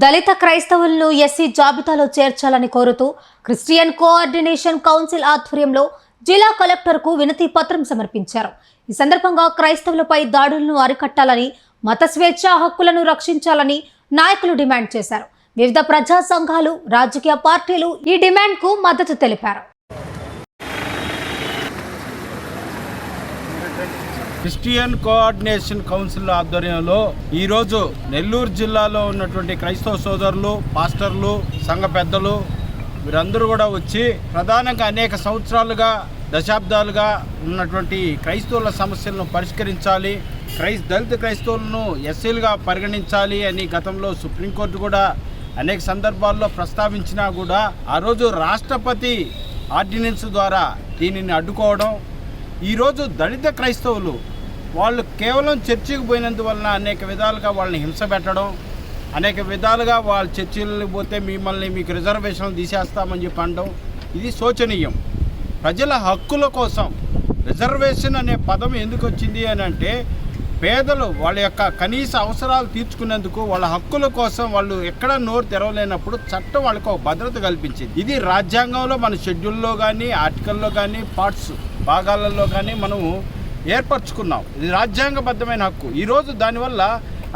దళిత క్రైస్తవులను ఎస్సీ జాబితాలో చేర్చాలని కోరుతూ క్రిస్టియన్ కోఆర్డినేషన్ కౌన్సిల్ ఆధ్వర్యంలో జిల్లా కలెక్టర్కు వినతి పత్రం సమర్పించారు. ఈ సందర్భంగా క్రైస్తవులపై దాడులను అరికట్టాలని, మత స్వేచ్ఛ హక్కులను రక్షించాలని నాయకులు డిమాండ్ చేశారు. వివిధ ప్రజా సంఘాలు, రాజకీయ పార్టీలు ఈ డిమాండ్కు మద్దతు తెలిపారు. క్రిస్టియన్ కోఆర్డినేషన్ కౌన్సిల్ ఆధ్వర్యంలో ఈరోజు నెల్లూరు జిల్లాలో ఉన్నటువంటి క్రైస్తవ సోదరులు, పాస్టర్లు, సంఘ పెద్దలు వీరందరూ కూడా వచ్చి ప్రధానంగా అనేక సంవత్సరాలుగా, దశాబ్దాలుగా ఉన్నటువంటి క్రైస్తవుల సమస్యలను పరిష్కరించాలి, దళిత క్రైస్తవులను ఎస్సీలుగా పరిగణించాలి అని గతంలో సుప్రీంకోర్టు కూడా అనేక సందర్భాల్లో ప్రస్తావించినా కూడా ఆ రోజు రాష్ట్రపతి ఆర్డినెన్స్ ద్వారా దీనిని అడ్డుకోవడం, ఈరోజు దళిత క్రైస్తవులు వాళ్ళు కేవలం చర్చికి పోయినందువలన అనేక విధాలుగా వాళ్ళని హింస పెట్టడం, అనేక విధాలుగా వాళ్ళ చర్చిలకు పోతే మీకు రిజర్వేషన్లు తీసేస్తామని చెప్పి అనడం ఇది శోచనీయం. ప్రజల హక్కుల కోసం రిజర్వేషన్ అనే పదం ఎందుకు వచ్చింది అని అంటే, పేదలు వాళ్ళ యొక్క కనీస అవసరాలు తీర్చుకునేందుకు, వాళ్ళ హక్కుల కోసం వాళ్ళు ఎక్కడ నోరు తెరవలేనప్పుడు చట్టం వాళ్ళకు ఒక భద్రత కల్పించింది. ఇది రాజ్యాంగంలో మన షెడ్యూల్లో కానీ, ఆర్టికల్లో కానీ, పార్ట్స్ భాగాలలో కానీ మనము ఏర్పరచుకున్నాం. ఇది రాజ్యాంగబద్ధమైన హక్కు. ఈరోజు దానివల్ల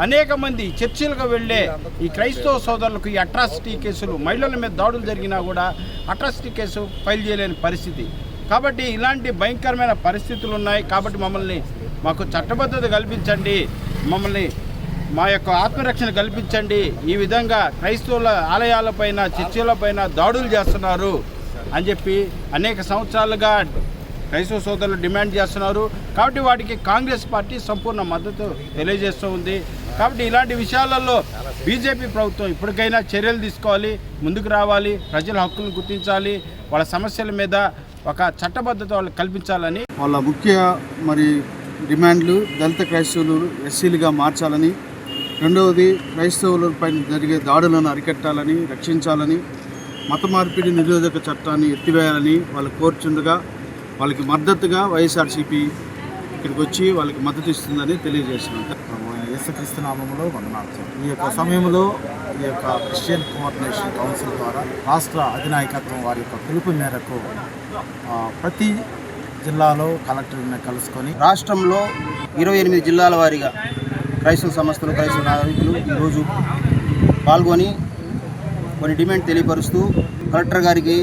అనేక మంది చర్చిలకు వెళ్ళే ఈ క్రైస్తవ సోదరులకు ఈ అట్రాసిటీ కేసులు, మహిళల మీద దాడులు జరిగినా కూడా అట్రాసిటీ కేసు ఫైల్ చేయలేని పరిస్థితి. కాబట్టి ఇలాంటి భయంకరమైన పరిస్థితులు ఉన్నాయి. కాబట్టి మాకు చట్టబద్ధత కల్పించండి, మా యొక్క ఆత్మరక్షణ కల్పించండి. ఈ విధంగా క్రైస్తవుల ఆలయాలపైన, చర్చిలపైన దాడులు చేస్తున్నారు అని చెప్పి అనేక సంవత్సరాలుగా క్రైస్తవ సోదరులు డిమాండ్ చేస్తున్నారు. కాబట్టి వాటికి కాంగ్రెస్ పార్టీ సంపూర్ణ మద్దతు తెలియజేస్తూ ఉంది. కాబట్టి ఇలాంటి విషయాలలో బీజేపీ ప్రభుత్వం ఇప్పటికైనా చర్యలు తీసుకోవాలి, ముందుకు రావాలి, ప్రజల హక్కులను గుర్తించాలి, వాళ్ళ సమస్యల మీద ఒక చట్టబద్ధత వాళ్ళకి కల్పించాలని వాళ్ళ ముఖ్య డిమాండ్లు దళిత క్రైస్తవులు ఎస్సీలుగా మార్చాలని, రెండవది క్రైస్తవులపై జరిగే దాడులను అరికట్టాలని, రక్షించాలని, మత మార్పిడి నిరోధక చట్టాన్ని ఎత్తివేయాలని వాళ్ళు కోరుచుండగా వాళ్ళకి మద్దతుగా వైఎస్ఆర్సీపీ ఇక్కడికి వచ్చి వాళ్ళకి మద్దతు ఇస్తుందని తెలియజేస్తున్నాం. యేసుక్రీస్తు నామములో వందనాలు. ఈ యొక్క సమయంలో ఈ యొక్క క్రిస్టియన్ కోఆర్డినేషన్ కౌన్సిల్ ద్వారా రాష్ట్ర అధినాయకత్వం వారి యొక్క పిలుపు మేరకు ప్రతి జిల్లాలో కలెక్టర్ని కలుసుకొని రాష్ట్రంలో 28 జిల్లాల వారీగా క్రైస్తవ సంస్థలు, క్రైస్తవ నాయకులు ఈరోజు పాల్గొని కొన్ని డిమాండ్ తెలియపరుస్తూ కలెక్టర్ గారికి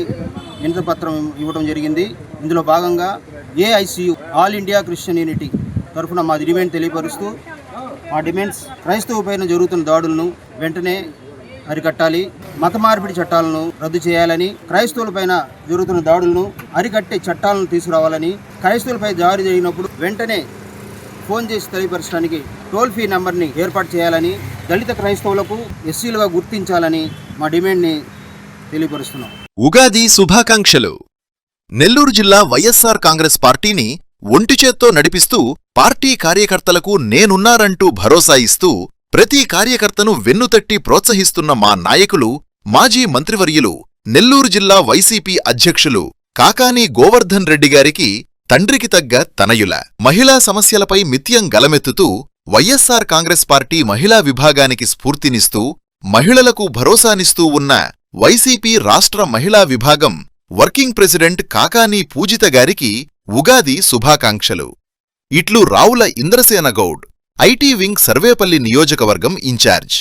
వినతి పత్రం ఇవ్వడం జరిగింది. ఇందులో భాగంగా ఏఐసియు ఆల్ ఇండియా క్రిస్టియన్ యూనిటీ తరఫున మా డిమాండ్ తెలియపరుస్తూ, మా డిమాండ్స్ క్రైస్తవ పైన జరుగుతున్న దాడులను వెంటనే అరికట్టాలి, మత మార్పిడి చట్టాలను రద్దు చేయాలని, క్రైస్తవులపైన జరుగుతున్న దాడులను అరికట్టే చట్టాలను తీసుకురావాలని, క్రైస్తవులపై దాడి జరిగినప్పుడు వెంటనే ఫోన్ చేసి తెలియపరచడానికి టోల్ ఫ్రీ నెంబర్ని ఏర్పాటు చేయాలని, దళిత క్రైస్తవులకు ఎస్సీలుగా గుర్తించాలని మా డిమాండ్ని తెలియపరుస్తున్నాం. ఉగాది శుభాకాంక్షలు. నెల్లూరు జిల్లా వైఎస్ఆర్ కాంగ్రెస్ పార్టీని ఒంటిచేత్తో నడిపిస్తూ పార్టీ కార్యకర్తలకు నేనున్నారంటూ భరోసా ఇస్తూ ప్రతి కార్యకర్తను వెన్నుతట్టి ప్రోత్సహిస్తున్న మా నాయకులు, మాజీ మంత్రివర్యులు, నెల్లూరు జిల్లా వైసీపీ అధ్యక్షులు కాకాని గోవర్ధన్ రెడ్డి గారికి తండ్రికి తగ్గ తనయుల మహిళా సమస్యలపై నిత్యం గలమెత్తుతూ వైఎస్ఆర్ కాంగ్రెస్ పార్టీ మహిళా విభాగానికి స్ఫూర్తినిస్తూ మహిళలకు భరోసానిస్తూ ఉన్న వైసీపీ రాష్ట్ర మహిళా విభాగం వర్కింగ్ ప్రెసిడెంట్ కాకాని పూజిత గారికి ఉగాది శుభాకాంక్షలు. ఇట్లు రావుల ఇంద్రసేన గౌడ్, ఐటీ వింగ్ సర్వేపల్లి నియోజకవర్గం ఇన్ఛార్జ్.